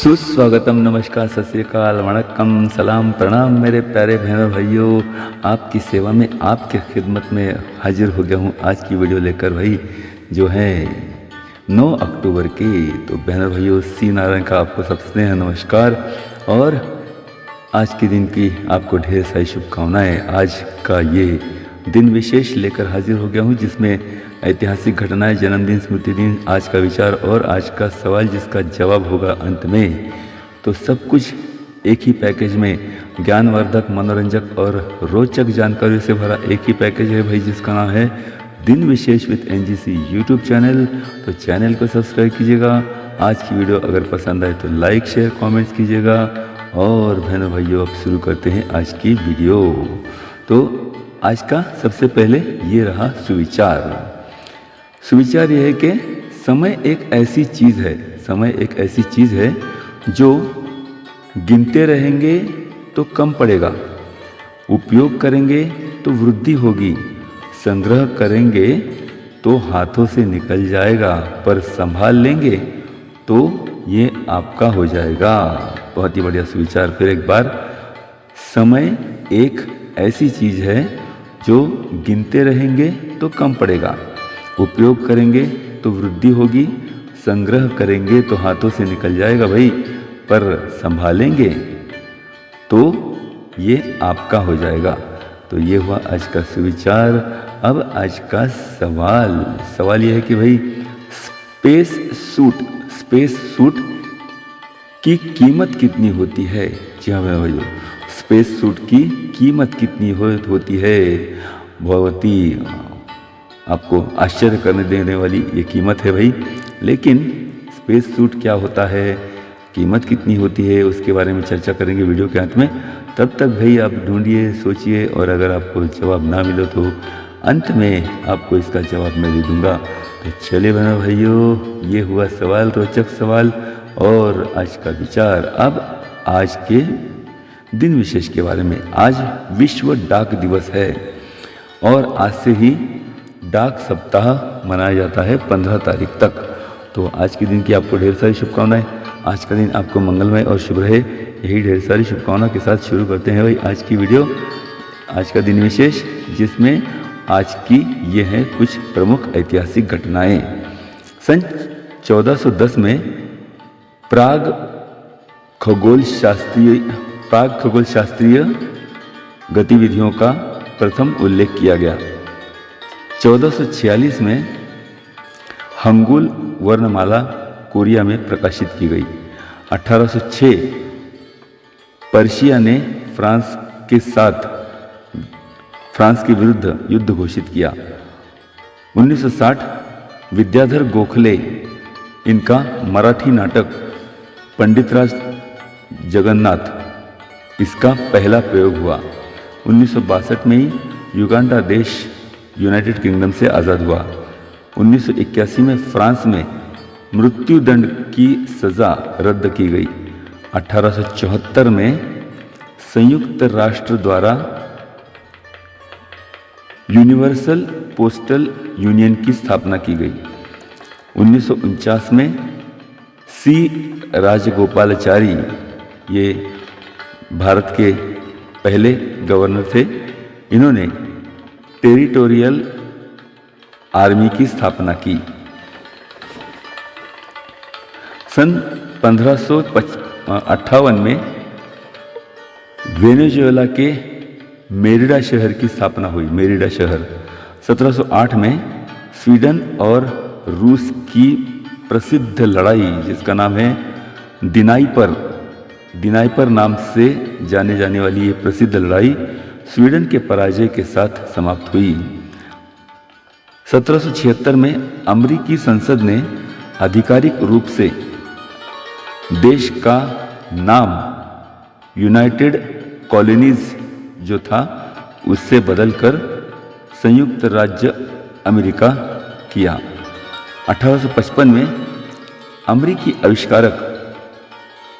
सुस्वागतम, नमस्कार, सत श्री अकाल, वणक्कम, सलाम, प्रणाम मेरे प्यारे बहनों भाइयों। आपकी सेवा में, आपके खिदमत में हाजिर हो गया हूँ आज की वीडियो लेकर भाई, जो है 9 अक्टूबर की। तो बहनों भाइयों, सी नारायण का आपको सब स्नेह नमस्कार और आज के दिन की आपको ढेर सारी शुभकामनाएँ। आज का ये दिन विशेष लेकर हाजिर हो गया हूँ, जिसमें ऐतिहासिक घटनाएं, जन्मदिन, स्मृति दिन, आज का विचार और आज का सवाल जिसका जवाब होगा अंत में। तो सब कुछ एक ही पैकेज में, ज्ञानवर्धक, मनोरंजक और रोचक जानकारियों से भरा एक ही पैकेज है भाई, जिसका नाम है दिन विशेष विद एनजीसी यूट्यूब चैनल। तो चैनल को सब्सक्राइब कीजिएगा। आज की वीडियो अगर पसंद आए तो लाइक, शेयर, कॉमेंट्स कीजिएगा। और बहनों भाइयों, अब शुरू करते हैं आज की वीडियो। तो आज का सबसे पहले ये रहा सुविचार। सुविचार यह है कि समय एक ऐसी चीज़ है, समय एक ऐसी चीज़ है जो गिनते रहेंगे तो कम पड़ेगा, उपयोग करेंगे तो वृद्धि होगी, संग्रह करेंगे तो हाथों से निकल जाएगा, पर संभाल लेंगे तो ये आपका हो जाएगा। बहुत ही बढ़िया सुविचार। फिर एक बार, समय एक ऐसी चीज़ है जो गिनते रहेंगे तो कम पड़ेगा, उपयोग करेंगे तो वृद्धि होगी, संग्रह करेंगे तो हाथों से निकल जाएगा भाई, पर संभालेंगे तो ये आपका हो जाएगा। तो ये हुआ आज का सुविचार। अब आज का सवाल यह है कि भाई स्पेस सूट की कीमत कितनी होती है। जी हाँ भाई, स्पेस सूट की कीमत कितनी होती है। बहुत ही आपको आश्चर्य करने देने वाली ये कीमत है भाई। लेकिन स्पेस सूट क्या होता है, कीमत कितनी होती है, उसके बारे में चर्चा करेंगे वीडियो के अंत में। तब तक भाई आप ढूंढिए, सोचिए, और अगर आपको जवाब ना मिले तो अंत में आपको इसका जवाब मैं दे दूंगा। तो चलिए बहनों भाइयों, ये हुआ सवाल, रोचक सवाल और आज का विचार। अब आज के दिन विशेष के बारे में। आज विश्व डाक दिवस है और आज से ही डाक सप्ताह मनाया जाता है 15 तारीख तक। तो आज के दिन की आपको ढेर सारी शुभकामनाएं। आज का दिन आपको मंगलमय और शुभ रहे, यही ढेर सारी शुभकामनाओं के साथ शुरू करते हैं भाई आज की वीडियो। आज का दिन विशेष, जिसमें आज की ये हैं कुछ प्रमुख ऐतिहासिक घटनाएं। सन 1410 में प्राग खगोल शास्त्रीय गतिविधियों का प्रथम उल्लेख किया गया। 1446 में हंगुल वर्णमाला कोरिया में प्रकाशित की गई। 1806 पर्शिया ने फ्रांस के विरुद्ध युद्ध घोषित किया। 1960 विद्याधर गोखले, इनका मराठी नाटक पंडितराज जगन्नाथ, इसका पहला प्रयोग हुआ। 1962 में ही युगांडा देश यूनाइटेड किंगडम से आज़ाद हुआ। 1981 में फ्रांस में मृत्युदंड की सज़ा रद्द की गई। 1874 में संयुक्त राष्ट्र द्वारा यूनिवर्सल पोस्टल यूनियन की स्थापना की गई। 1949 में सी राजगोपालाचारी, ये भारत के पहले गवर्नर थे, इन्होंने टेरिटोरियल आर्मी की स्थापना की। सन 1558 में वेनेजुएला के मेरिडा शहर की स्थापना हुई। मेरिडा शहर। 1708 में स्वीडन और रूस की प्रसिद्ध लड़ाई, जिसका नाम है दिनाइपर नाम से जाने जाने वाली ये प्रसिद्ध लड़ाई स्वीडन के पराजय के साथ समाप्त हुई। 1776 में अमेरिकी संसद ने आधिकारिक रूप से देश का नाम यूनाइटेड कॉलोनीज जो था उससे बदलकर संयुक्त राज्य अमेरिका किया। 1855 में अमेरिकी आविष्कारक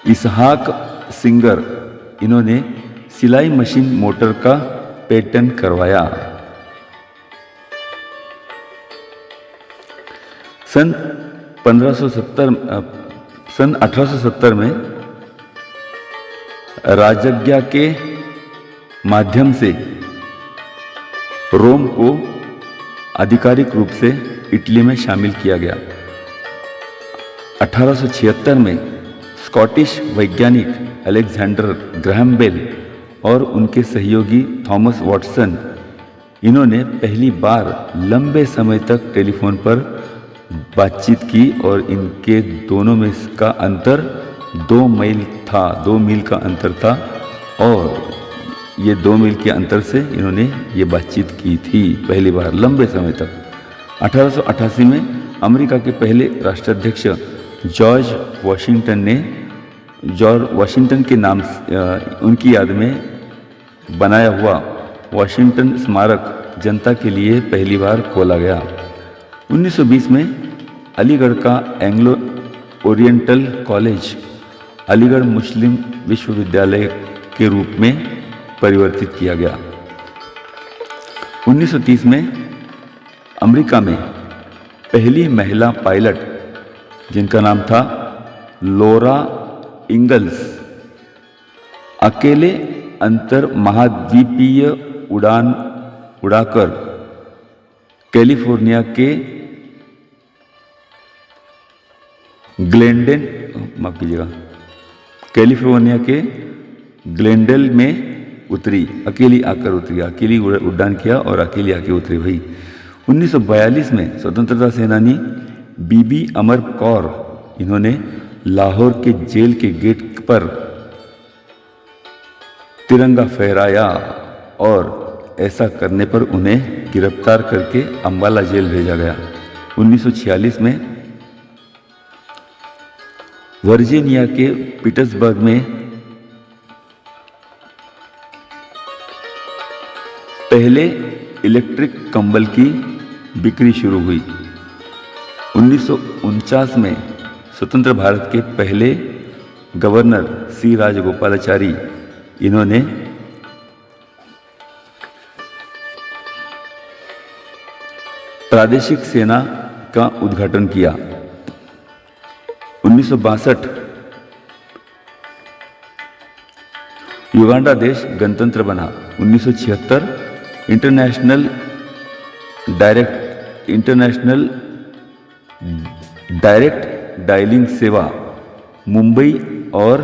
इसहाक सिंगर, इन्होंने सिलाई मशीन मोटर का पेटेंट करवाया। सन 1570 सन 1870 में राजज्ञा के माध्यम से रोम को आधिकारिक रूप से इटली में शामिल किया गया। 1876 में स्कॉटिश वैज्ञानिक अलेक्जेंडर ग्राहम बेल और उनके सहयोगी थॉमस वॉटसन, इन्होंने पहली बार लंबे समय तक टेलीफोन पर बातचीत की और इनके दोनों में का अंतर 2 मील था, 2 मील का अंतर था और ये 2 मील के अंतर से इन्होंने ये बातचीत की थी पहली बार लंबे समय तक। 1888 में अमेरिका के पहले राष्ट्राध्यक्ष जॉर्ज वाशिंगटन के नाम उनकी याद में बनाया हुआ वाशिंगटन स्मारक जनता के लिए पहली बार खोला गया। 1920 में अलीगढ़ का एंग्लो ओरिएंटल कॉलेज अलीगढ़ मुस्लिम विश्वविद्यालय के रूप में परिवर्तित किया गया। 1930 में अमेरिका में पहली महिला पायलट, जिनका नाम था लोरा इंगल्स, अकेले अंतर महाद्वीपीय उड़ान उड़ाकर कैलिफोर्निया के कैलिफोर्निया के ग्लेंडेल में उतरी, अकेली आकर उतरी, अकेली उड़ान किया और अकेली आके उतरी भाई। 1942 में स्वतंत्रता सेनानी बीबी अमर कौर, इन्होंने लाहौर के जेल के गेट पर तिरंगा फहराया और ऐसा करने पर उन्हें गिरफ्तार करके अंबाला जेल भेजा गया। 1946 में वर्जीनिया के पीटर्सबर्ग में पहले इलेक्ट्रिक कंबल की बिक्री शुरू हुई। 1949 में स्वतंत्र भारत के पहले गवर्नर सी राजगोपालाचारी, इन्होंने प्रादेशिक सेना का उद्घाटन किया। 1962 युगांडा देश गणतंत्र बना। 1976 इंटरनेशनल डायरेक्ट डायलिंग सेवा मुंबई और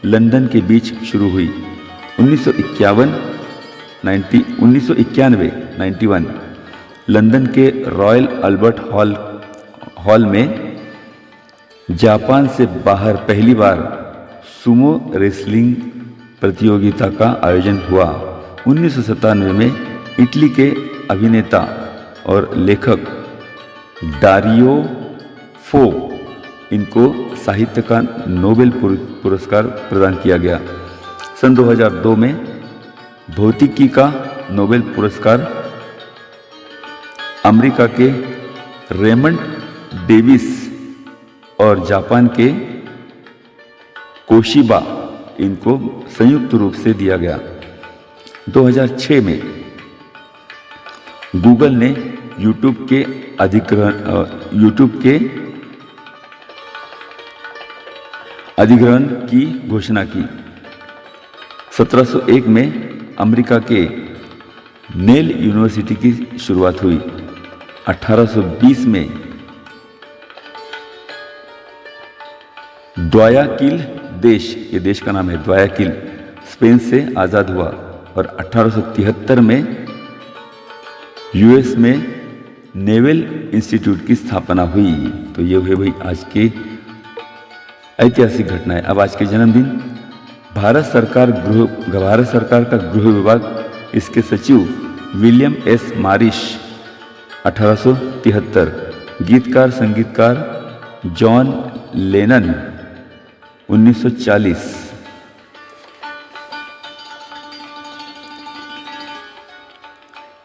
लंदन के बीच शुरू हुई। 1991 लंदन के रॉयल अल्बर्ट हॉल में जापान से बाहर पहली बार सुमो रेसलिंग प्रतियोगिता का आयोजन हुआ। 1997 में इटली के अभिनेता और लेखक डारियो फो, इनको साहित्य का नोबेल पुरस्कार प्रदान किया गया। सन 2002 में भौतिकी का नोबेल पुरस्कार अमेरिका के रेमंड डेविस और जापान के कोशिबा, इनको संयुक्त रूप से दिया गया। 2006 में गूगल ने यूट्यूब के अधिग्रहण की घोषणा की। 1701 में अमेरिका के नेल यूनिवर्सिटी की शुरुआत हुई। 1820 में ग्वायाकिल देश, ये देश का नाम है ग्वायाकिल, स्पेन से आज़ाद हुआ और 1873 में यूएस में नेवल इंस्टीट्यूट की स्थापना हुई। तो ये हुए भाई आज के ऐतिहासिक घटनाएं। अब आज के जन्मदिन भारत सरकार का गृह विभाग, इसके सचिव विलियम एस मारिश 1873, गीतकार संगीतकार जॉन लेनन 1940,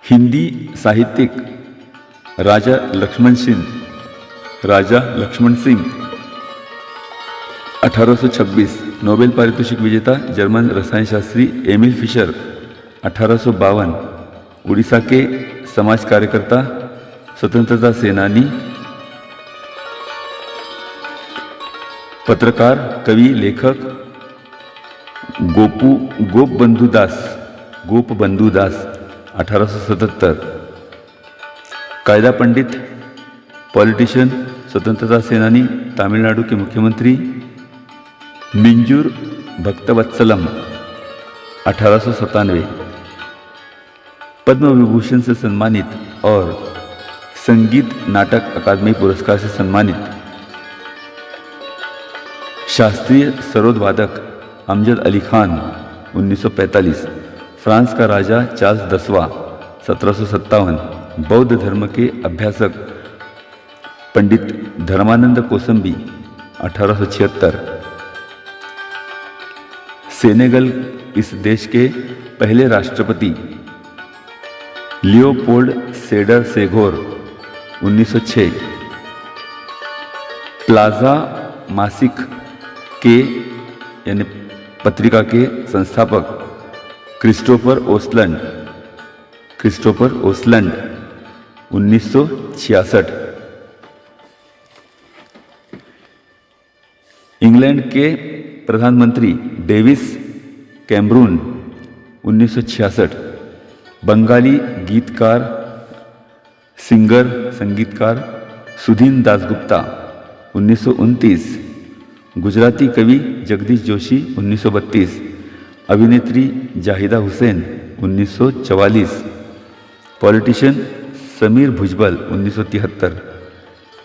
हिंदी साहित्यिक राजा लक्ष्मण सिंह 1826, नोबेल पारितोषिक विजेता जर्मन रसायन शास्त्री एमिल फिशर 1852, उड़ीसा के समाज कार्यकर्ता स्वतंत्रता सेनानी पत्रकार, कवि, लेखक गोपबंधु दास 1877। कायदा पंडित, पॉलिटिशियन, स्वतंत्रता सेनानी, तमिलनाडु के मुख्यमंत्री मिंजूर भक्तवत्सलम 1897। पद्म विभूषण से सम्मानित और संगीत नाटक अकादमी पुरस्कार से सम्मानित शास्त्रीय सरोद वादक अमजद अली खान 1945। फ्रांस का राजा चार्ल्स 10वां 1757। बौद्ध धर्म के अभ्यासक पंडित धर्मानंद कोसंबी 1876। सेनेगल इस देश के पहले राष्ट्रपति लियोपोल्ड सेडर सेघोर 1906। प्लाजा मासिक के यानी पत्रिका के संस्थापक क्रिस्टोफर ओसलंड 1966। इंग्लैंड के प्रधानमंत्री डेविस कैमरून 1966। बंगाली गीतकार संगीतकार सुधीन दासगुप्ता 1929। गुजराती कवि जगदीश जोशी 1932। अभिनेत्री जाहिदा हुसैन 1944। पॉलिटिशियन समीर भुजबल 1973।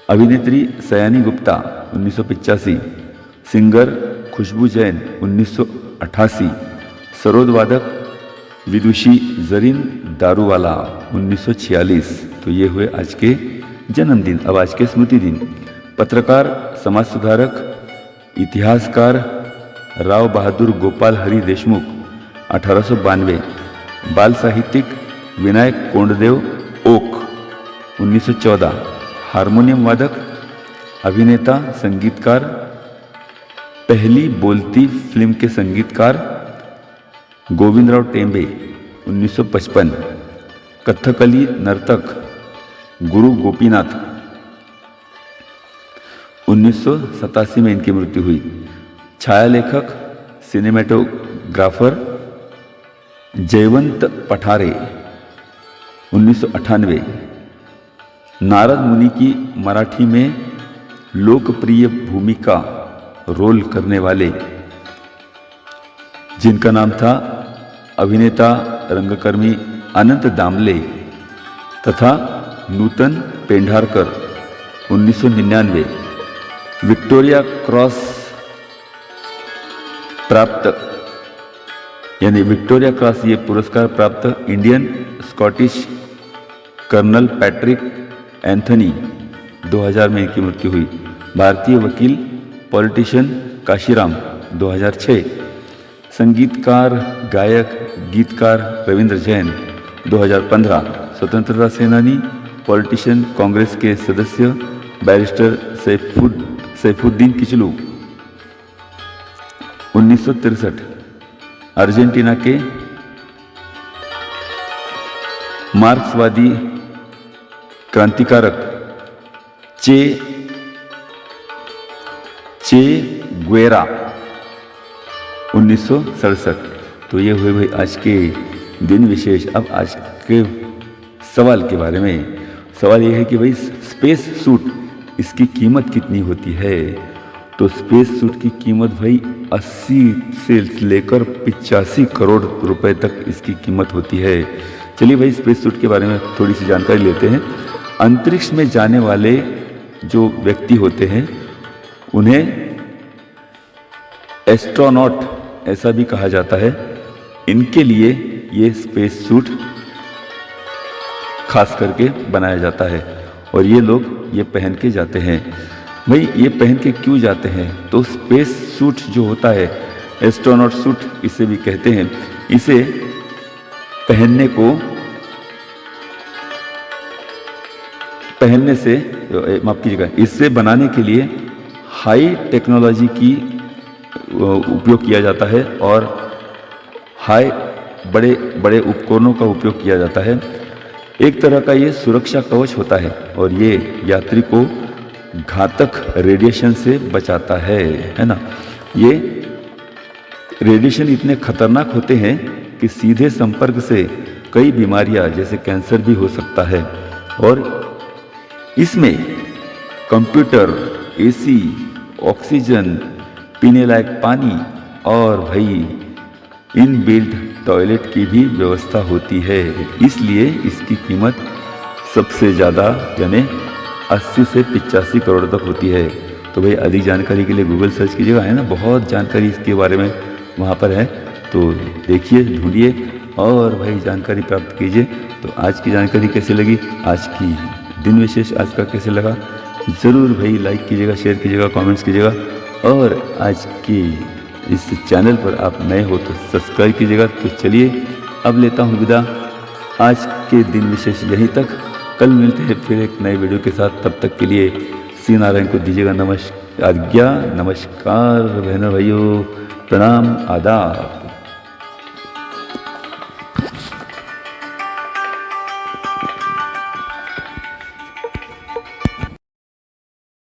अभिनेत्री सयानी गुप्ता 1985। सिंगर खुशबू जैन 1988। सरोद वादक विदुषी जरीन दारूवाला 1946। तो ये हुए आज के जन्मदिन। अब आज के स्मृति दिन। पत्रकार, समाज सुधारक, इतिहासकार राव बहादुर गोपाल हरी देशमुख 1892। बाल साहित्यिक विनायक कोंडदेव ओक 1914। हारमोनियम वादक, अभिनेता, संगीतकार, पहली बोलती फिल्म के संगीतकार गोविंदराव टेम्बे 1955। कथकली नर्तक गुरु गोपीनाथ 1987 में इनकी मृत्यु हुई। छायालेखक, सिनेमेटोग्राफर जयवंत पठारे 1998। नारद मुनि की मराठी में लोकप्रिय भूमिका रोल करने वाले जिनका नाम था अभिनेता रंगकर्मी अनंत दामले तथा नूतन पेंढारकर 1999। विक्टोरिया क्रॉस प्राप्त यानी विक्टोरिया क्रॉस ये पुरस्कार प्राप्त Indian Scottish colonel Patrick Anthony 2000 में इनकी मृत्यु हुई। भारतीय वकील, पॉलिटिशियन काशीराम 2006। संगीतकार, गायक, गीतकार रविंद्र जैन 2015। स्वतंत्रता सेनानी, पॉलिटिशियन, कांग्रेस के सदस्य बैरिस्टर सैफुद्दीन किचलू 1963। अर्जेंटीना के मार्क्सवादी क्रांतिकारक चे गुएरा 1967। तो ये हुए भाई आज के दिन विशेष। अब आज के सवाल के बारे में। सवाल ये है कि भाई स्पेस सूट इसकी कीमत कितनी होती है? तो स्पेस सूट की कीमत भाई 80 से लेकर 85 करोड़ रुपए तक इसकी कीमत होती है। चलिए भाई स्पेस सूट के बारे में थोड़ी सी जानकारी लेते हैं। अंतरिक्ष में जाने वाले जो व्यक्ति होते हैं उन्हें एस्ट्रोनॉट ऐसा भी कहा जाता है। इनके लिए ये स्पेस सूट खास करके बनाया जाता है और ये लोग ये पहन के जाते हैं। भाई ये पहन के क्यों जाते हैं? तो स्पेस सूट जो होता है, एस्ट्रोनॉट सूट इसे भी कहते हैं, इसे पहनने से माफ कीजिएगा, इससे बनाने के लिए हाई टेक्नोलॉजी की उपयोग किया जाता है और बड़े बड़े उपकरणों का उपयोग किया जाता है। एक तरह का ये सुरक्षा कवच होता है और ये यात्री को घातक रेडिएशन से बचाता है ना। ये रेडिएशन इतने खतरनाक होते हैं कि सीधे संपर्क से कई बीमारियां जैसे कैंसर भी हो सकता है। और इसमें कंप्यूटर, एसी, ऑक्सीजन, पीने लायक पानी और भाई इनबिल्ट टॉयलेट की भी व्यवस्था होती है। इसलिए इसकी कीमत सबसे ज़्यादा यानी 80 से 85 करोड़ तक होती है। तो भाई अधिक जानकारी के लिए गूगल सर्च कीजिएगा, है ना, बहुत जानकारी इसके बारे में वहाँ पर है, तो देखिए, ढूंढिए और भाई जानकारी प्राप्त कीजिए। तो आज की जानकारी कैसी लगी, आज की दिन विशेष आज का कैसे लगा, ज़रूर भाई लाइक कीजिएगा, शेयर कीजिएगा, कमेंट्स कीजिएगा। और आज की इस चैनल पर आप नए हो तो सब्सक्राइब कीजिएगा। तो चलिए अब लेता हूँ विदा, आज के दिन विशेष यहीं तक। कल मिलते हैं फिर एक नए वीडियो के साथ। तब तक के लिए श्री नारायण को दीजिएगा नमस्कार, आज्ञा, नमस्कार बहनों भाइयों, प्रणाम, आदाब।